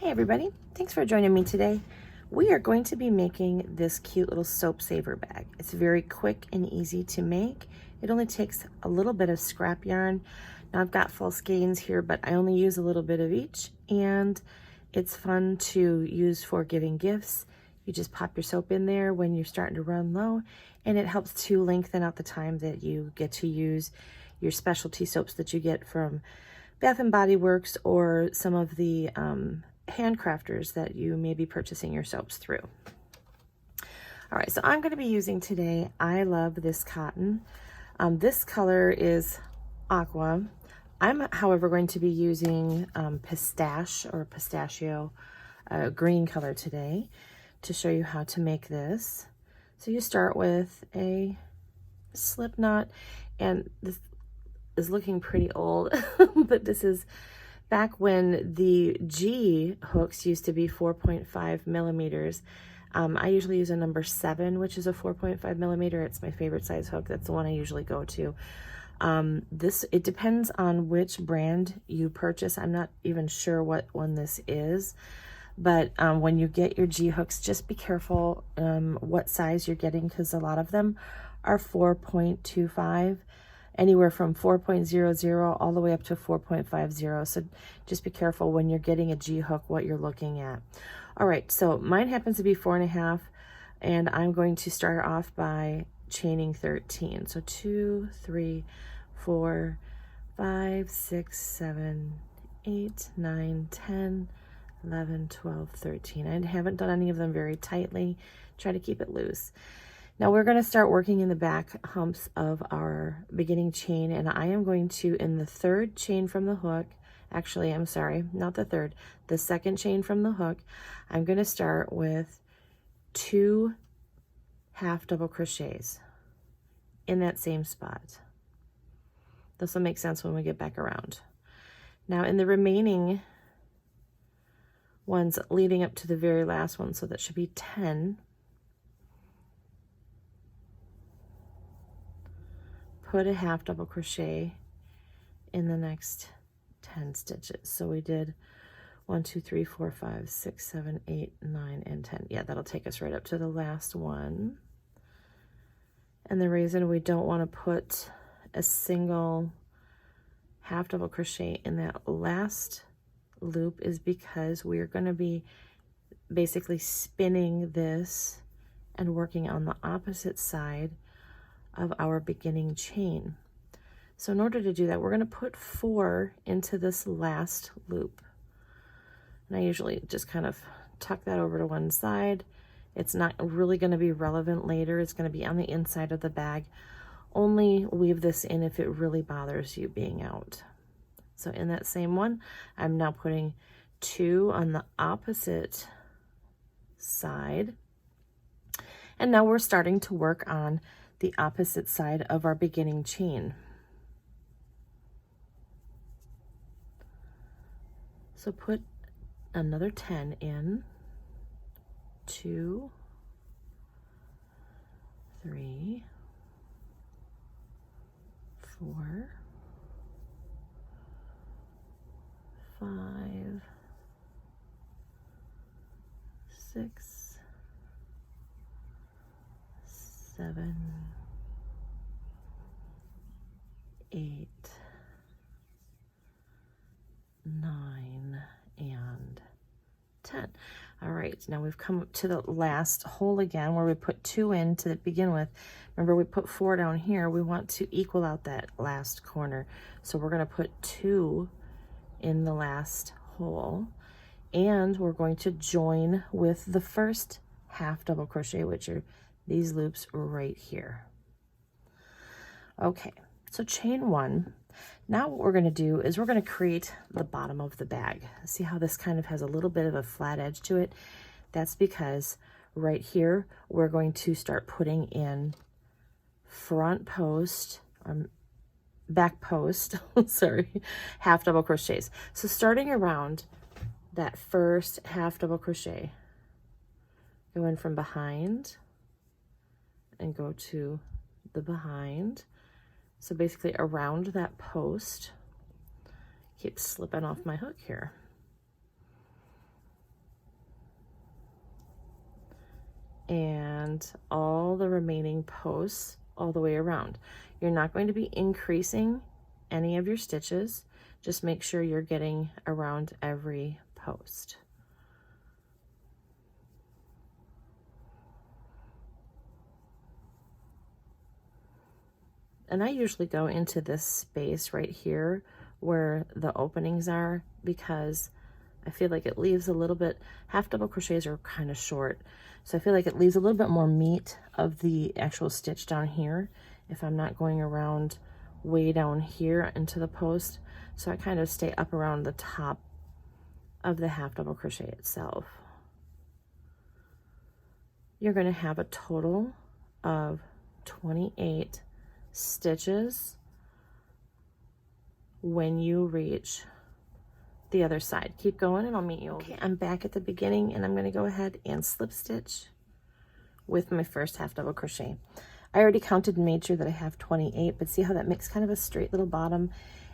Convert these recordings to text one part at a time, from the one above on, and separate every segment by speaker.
Speaker 1: Hey everybody, thanks for joining me today. We are going to be making this cute little soap saver bag. It's very quick and easy to make. It only takes a little bit of scrap yarn. Now I've got full skeins here, but I only use a little bit of each, and it's fun to use for giving gifts. You just pop your soap in there when you're starting to run low, and it helps to lengthen out the time that you get to use your specialty soaps that you get from Bath and Body Works or some of the handcrafters that you may be purchasing your soaps through. All right, so I'm going to be using today, I love this cotton. This color is aqua. I'm, however, going to be using pistachio green color today to show you how to make this. So you start with a slip knot, and this is looking pretty old, but this is back when the G hooks used to be 4.5 millimeters. I usually use a number 7, which is a 4.5 millimeter. It's my favorite size hook. That's the one I usually go to. It depends on which brand you purchase. I'm not even sure what one this is, but when you get your G hooks, just be careful what size you're getting, because a lot of them are 4.25. Anywhere from 4.00 all the way up to 4.50. So just be careful when you're getting a G hook what you're looking at. All right, so mine happens to be 4.5, and I'm going to start off by chaining 13. So 2, 3, 4, 5, 6, 7, 8, 9, 10, 11, 12, 13. I haven't done any of them very tightly. Try to keep it loose. Now we're going to start working in the back humps of our beginning chain, and I am going to, in the third chain from the hook, actually, I'm sorry, not the third, the second chain from the hook, I'm going to start with 2 half double crochets in that same spot. This will make sense when we get back around. Now in the remaining ones leading up to the very last one, so that should be 10, put a half double crochet in the next 10 stitches. So we did 1, 2, 3, 4, 5, 6, 7, 8, 9, and 10. Yeah, that'll take us right up to the last one. And the reason we don't want to put a single half double crochet in that last loop is because we're going to be basically spinning this and working on the opposite side of our beginning chain. So in order to do that, we're going to put 4 into this last loop. And I usually just kind of tuck that over to one side. It's not really going to be relevant later. It's going to be on the inside of the bag. Only weave this in if it really bothers you being out. So in that same one, I'm now putting 2 on the opposite side. And now we're starting to work on the opposite side of our beginning chain. So put another 10 in, 2, 3, 4, 5, 6, 7, 8, 9, and 10. All right, now we've come up to the last hole again where we put 2 in to begin with. Remember, we put 4 down here. We want to equal out that last corner. So we're going to put 2 in the last hole, and we're going to join with the first half double crochet, which are these loops right here. Okay, so chain 1. Now what we're going to do is we're going to create the bottom of the bag. See how this kind of has a little bit of a flat edge to it? That's because right here we're going to start putting in front post, or back post, sorry, half double crochets. So starting around that first half double crochet, go in from behind and go to the behind. So basically around that post, keep slipping off my hook here. and all the remaining posts all the way around. You're not going to be increasing any of your stitches. Just make sure you're getting around every post. And I usually go into this space right here where the openings are, because I feel like it leaves a little bit, half double crochets are kind of short, so I feel like it leaves a little bit more meat of the actual stitch down here if I'm not going around way down here into the post. So I kind of stay up around the top of the half double crochet itself. You're going to have a total of 28 stitches when you reach the other side. Keep going and I'll meet you. Okay, I'm back at the beginning and I'm going to go ahead and slip stitch with my first half double crochet. I already counted and made sure that I have 28, but see how that makes kind of a straight little bottom.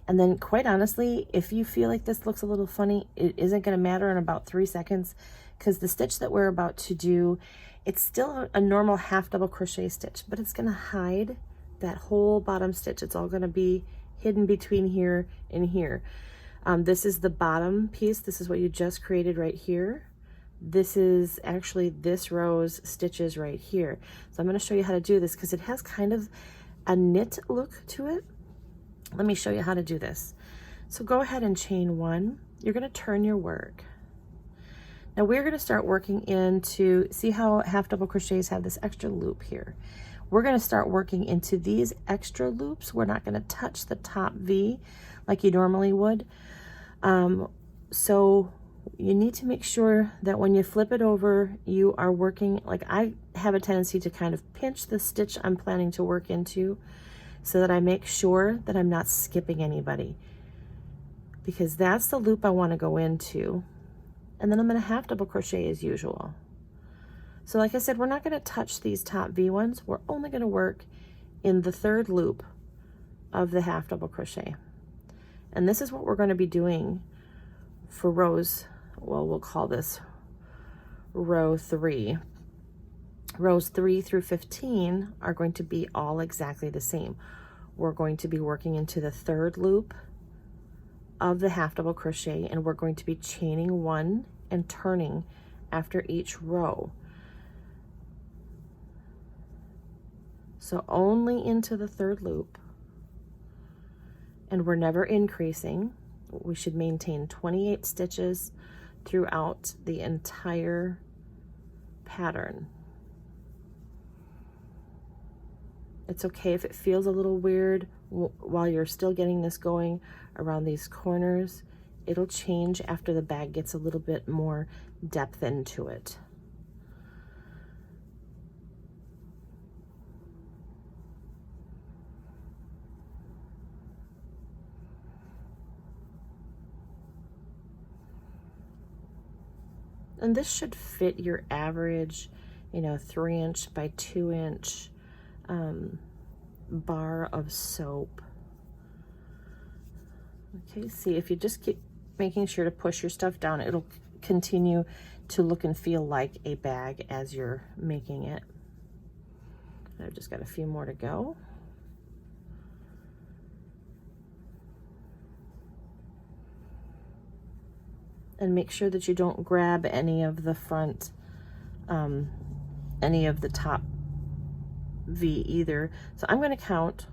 Speaker 1: And then quite honestly, if you feel like this looks a little funny, it isn't going to matter in about 3 seconds, because the stitch that we're about to do, it's still a normal half double crochet stitch, but it's going to hide that whole bottom stitch. It's all going to be hidden between here and here. This is the bottom piece. This is what you just created right here. This is actually this row's stitches right here. So I'm going to show you how to do this because it has kind of a knit look to it. Let me show you how to do this. So go ahead and chain 1. You're going to turn your work. Now we're going to start working into, see how half double crochets have this extra loop here. We're going to start working into these extra loops. We're not going to touch the top V like you normally would. So you need to make sure that when you flip it over, you are working, like I have a tendency to kind of pinch the stitch I'm planning to work into so that I make sure that I'm not skipping anybody, because that's the loop I want to go into. And then I'm going to half double crochet as usual. So like I said, we're not going to touch these top V ones. We're only going to work in the 3rd loop of the half double crochet. And this is what we're going to be doing for rows, well, we'll call this row 3. Rows 3 through 15 are going to be all exactly the same. We're going to be working into the 3rd loop of the half double crochet, and we're going to be chaining 1 and turning after each row. So only into the 3rd loop, and we're never increasing. We should maintain 28 stitches throughout the entire pattern. It's okay if it feels a little weird while you're still getting this going around these corners. It'll change after the bag gets a little bit more depth into it. And this should fit your average, 3" by 2" bar of soap. Okay, see, if you just keep making sure to push your stuff down, it'll continue to look and feel like a bag as you're making it. I've just got a few more to go. And make sure that you don't grab any of the front, any of the top V either. So I'm going to count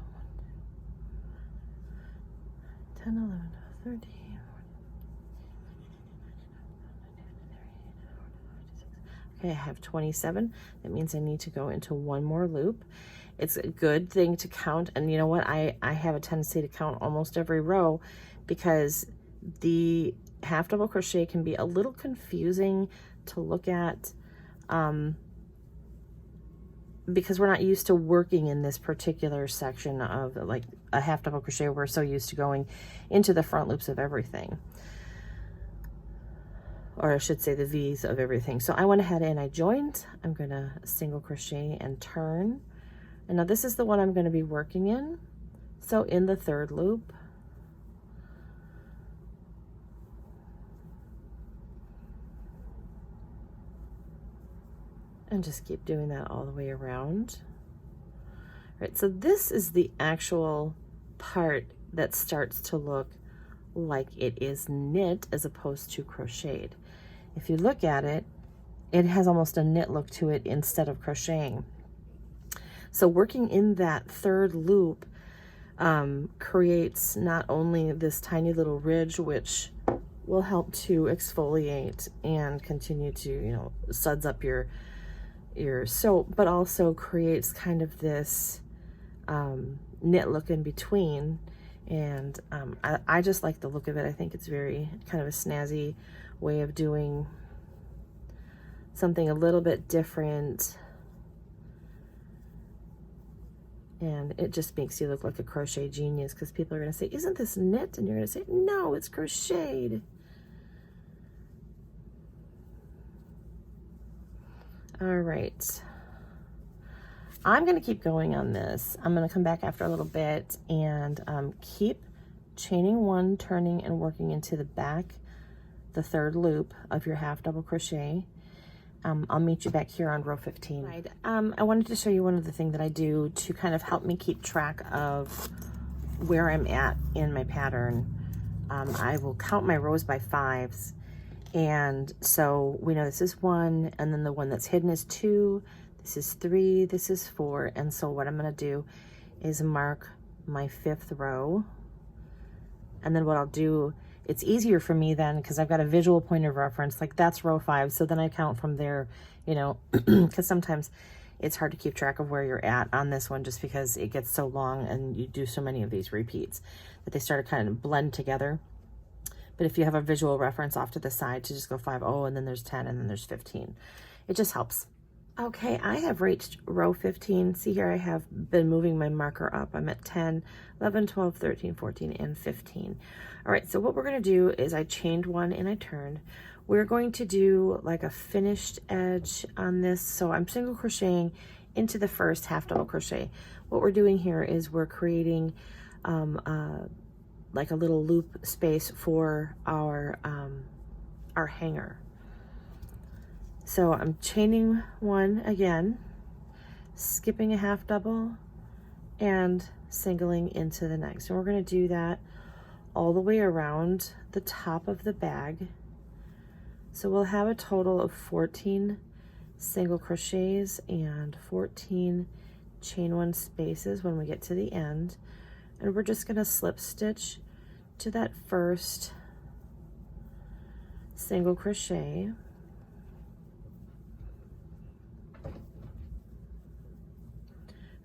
Speaker 1: 10, 11, 12, 13, 14. Okay, I have 27. That means I need to go into 1 more loop. It's a good thing to count, and you know what? I have a tendency to count almost every row, because the half double crochet can be a little confusing to look at, because we're not used to working in this particular section of like a half double crochet. We're so used to going into the front loops of everything, or I should say the V's of everything. So I went ahead and I joined. I'm going to single crochet and turn. And now this is the one I'm going to be working in. So in the 3rd loop, And just keep doing that all the way around. All right, so this is the actual part that starts to look like it is knit as opposed to crocheted. If you look at it, it has almost a knit look to it instead of crocheting. So working in that third loop creates not only this tiny little ridge, which will help to exfoliate and continue to, you know, suds up your soap, but also creates kind of this knit look in between. And I just like the look of it. I think it's very kind of a snazzy way of doing something a little bit different. And it just makes you look like a crochet genius, because people are going to say, isn't this knit? And you're going to say, no, it's crocheted. All right. I'm going to keep going on this. I'm going to come back after a little bit and keep chaining one, turning and working into the back, the third loop of your half double crochet. I'll meet you back here on row 15. Right. I wanted to show you one other thing that I do to kind of help me keep track of where I'm at in my pattern. I will count my rows by 5s. And so we know this is 1, and then the one that's hidden is 2, this is 3, this is 4. And so what I'm going to do is mark my 5th row. And then what I'll do, it's easier for me then because I've got a visual point of reference, like that's row 5. So then I count from there, you know, because sometimes it's hard to keep track of where you're at on this one just because it gets so long and you do so many of these repeats that they start to kind of blend together. But if you have a visual reference off to the side to just go 5, oh, and then there's 10, and then there's 15. It just helps. Okay, I have reached row 15. See here, I have been moving my marker up. I'm at 10, 11, 12, 13, 14, and 15. All right, so what we're gonna do is I chained one and I turned. We're going to do like a finished edge on this. So I'm single crocheting into the first half double crochet. What we're doing here is we're creating like a little loop space for our hanger. So I'm chaining one again, skipping a half double, and singling into the next. And we're going to do that all the way around the top of the bag. So we'll have a total of 14 single crochets and 14 chain one spaces when we get to the end. And we're just going to slip stitch to that first single crochet.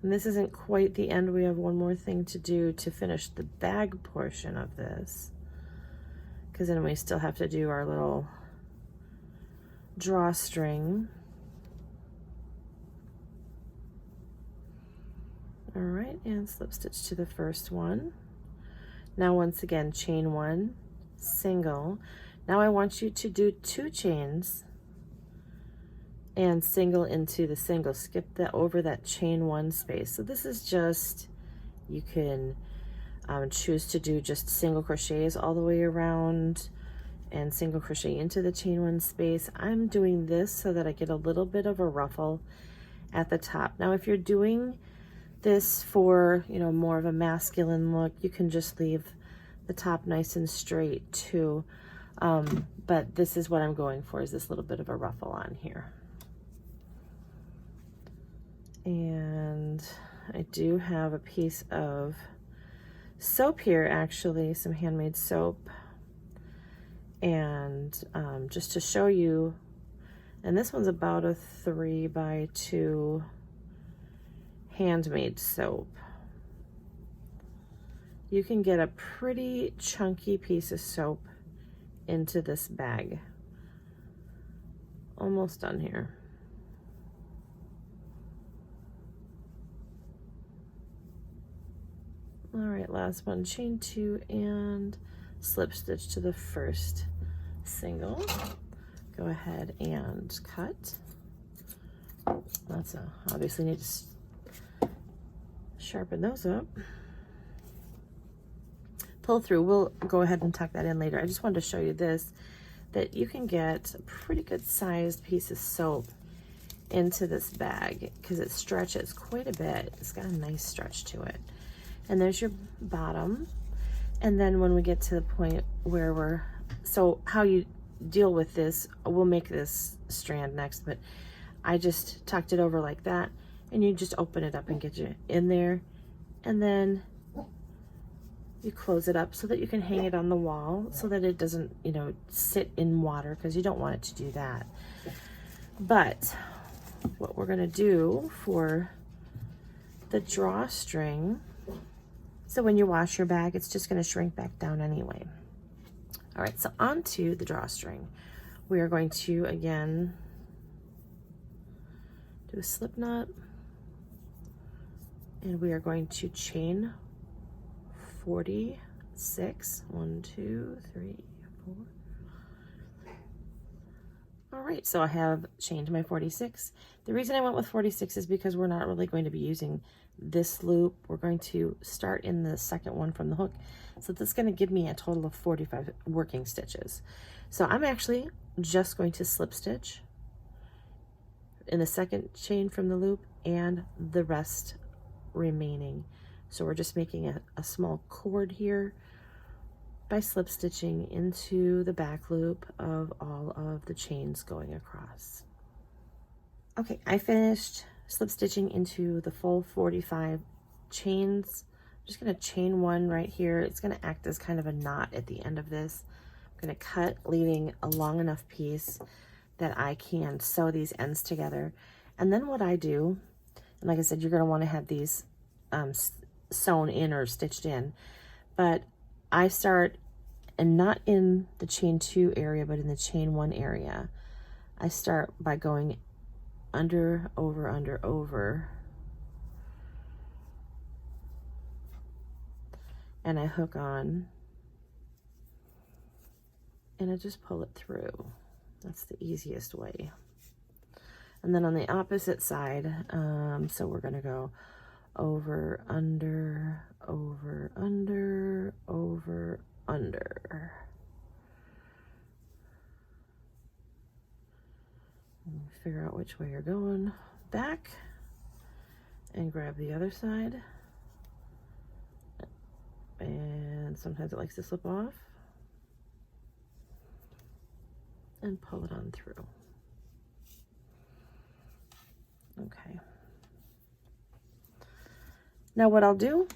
Speaker 1: And this isn't quite the end. We have one more thing to do to finish the bag portion of this, because then we still have to do our little drawstring. All right, and slip stitch to the first one. Now once again, chain one, single. Now I want you to do 2 chains and single into the single. Skip that over that chain one space. So this is just, you can choose to do just single crochets all the way around and single crochet into the chain one space. I'm doing this so that I get a little bit of a ruffle at the top. Now if you're doing this for, you know, more of a masculine look, you can just leave the top nice and straight too. But this is what I'm going for, is this little bit of a ruffle on here. And I do have a piece of soap here, actually, some handmade soap. And just to show you, and this one's about a 3x2 handmade soap. You can get a pretty chunky piece of soap into this bag. Almost done here. All right, last one, chain 2 and slip stitch to the first single. Go ahead and cut. That's obviously need to sharpen those up. Pull through. We'll go ahead and tuck that in later. I just wanted to show you this, that you can get a pretty good sized piece of soap into this bag because it stretches quite a bit. It's got a nice stretch to it. And there's your bottom. And then when we get to the point where so how you deal with this, we'll make this strand next, but I just tucked it over like that, and you just open it up and get you in there, and then you close it up so that you can hang it on the wall so that it doesn't, you know, sit in water, because you don't want it to do that. But what we're gonna do for the drawstring, so when you wash your bag, it's just gonna shrink back down anyway. All right, so onto the drawstring. We are going to, again, do a slip knot, and we are going to chain 46. 1, 2, 3, 4. All right, so I have chained my 46. The reason I went with 46 is because we're not really going to be using this loop. We're going to start in the second one from the hook. So that's going to give me a total of 45 working stitches. So I'm actually just going to slip stitch in the second chain from the loop and the rest remaining. So we're just making a small cord here by slip stitching into the back loop of all of the chains going across. Okay, I finished slip stitching into the full 45 chains. I'm just going to chain one right here. It's going to act as kind of a knot at the end of this. I'm going to cut, leaving a long enough piece that I can sew these ends together. And then what I do, and like I said, you're going to want to have these sewn in or stitched in, but I start, and not in the chain 2 area, but in the chain 1 area. I start by going under, over, under, over, and I hook on, and I just pull it through. That's the easiest way. And then on the opposite side, so we're gonna go over, under, over, under, over, under. And figure out which way you're going. Back, and grab the other side. And sometimes it likes to slip off. And pull it on through. Okay. Now what I'll do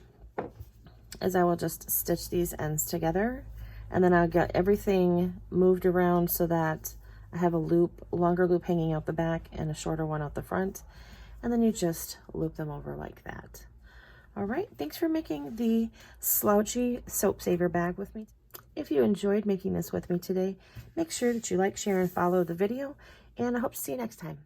Speaker 1: is I will just stitch these ends together, and then I'll get everything moved around so that I have a loop, longer loop hanging out the back and a shorter one out the front, and then you just loop them over like that. All right, thanks for making the Slouchy Soap Saver bag with me. If you enjoyed making this with me today, make sure that you like, share, and follow the video, and I hope to see you next time.